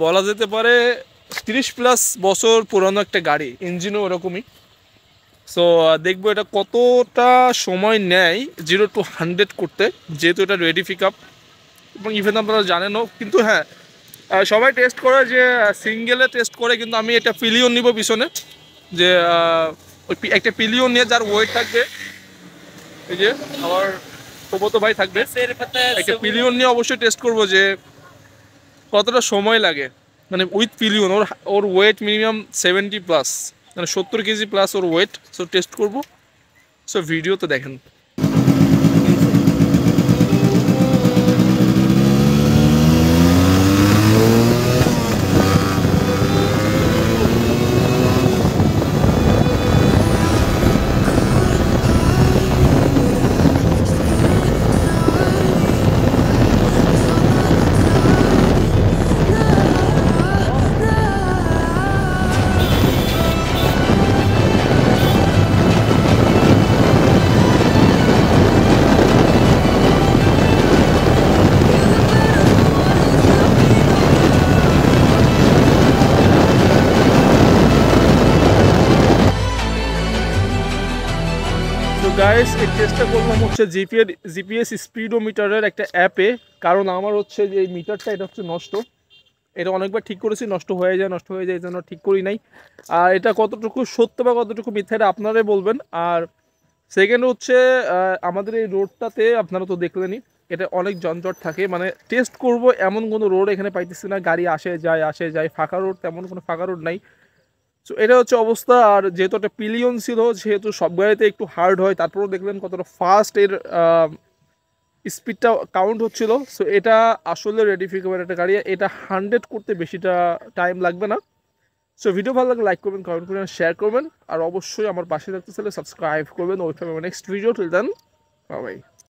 বলা যেতে পারে 30+ বছর পুরানো একটা গাড়ি, ইঞ্জিনও ওরকমই। সো দেখবো এটা কতটা সময় নেয় 0 to 100 করতে, যেহেতু এটা রেডি পিক আপ এবং ইভেন আপনারা জানেনও। কিন্তু হ্যাঁ, সবাই টেস্ট করে যে সিঙ্গেলে টেস্ট করে, কিন্তু আমি এটা পিলিয়ন নিব পিছনে, যে ওই একটা পিলিয়ন নিয়ে যার ওয়েট থাকবে, এই যে আমার প্রবত ভাই থাকবে, একটা পিলিয়ন নিয়ে অবশ্যই টেস্ট করব যে কতটা সময় লাগে। মানে with pillion, or or weight minimum 70+, মানে 70 কেজি+ ওর ওয়েট। সো টেস্ট করবো, সো ভিডিও তো দেখেন। তো গাইস, এই টেস্টটা করলাম হচ্ছে জিপিএস স্পিডোমিটারের একটা অ্যাপে। কারণ আমার হচ্ছে যে এই মিটারটা, এটা হচ্ছে নষ্ট। এটা অনেকবার ঠিক করেছি, নষ্ট হয়ে যায় এই জন্য ঠিক করি নাই। আর এটা কতটুকু সত্য বা কতটুকু মিথ্যা এটা আপনারাই বলবেন। আর সেকেন্ড হচ্ছে, আমাদের এই রোডটাতে আপনারা তো দেখলেনই, এটা অনেক যানজট থাকে। মানে টেস্ট করব এমন কোনো রোড এখানে পাইতেছি না, গাড়ি আসে যায়, ফাঁকা রোড, তেমন কোনো ফাঁকা রোড নাই। সো এটা হচ্ছে অবস্থা। আর যেহেতু একটা পিলিয়ন ছিল, যেহেতু সব গাড়িতে একটু হার্ড হয়, তারপরেও দেখলেন কতটা ফাস্ট এর স্পিডটা কাউন্ট হচ্ছিল। সো এটা আসলে রেডিফিকেবল একটা গাড়ি, এটা 100 করতে বেশিটা টাইম লাগবে না। সো ভিডিও ভালো লাগলে লাইক করবেন, কমেন্ট করবেন, শেয়ার করবেন। আর অবশ্যই আমার পাশে থাকতে চাইলে সাবস্ক্রাইব করবেন। Welcome next video, till then bye by.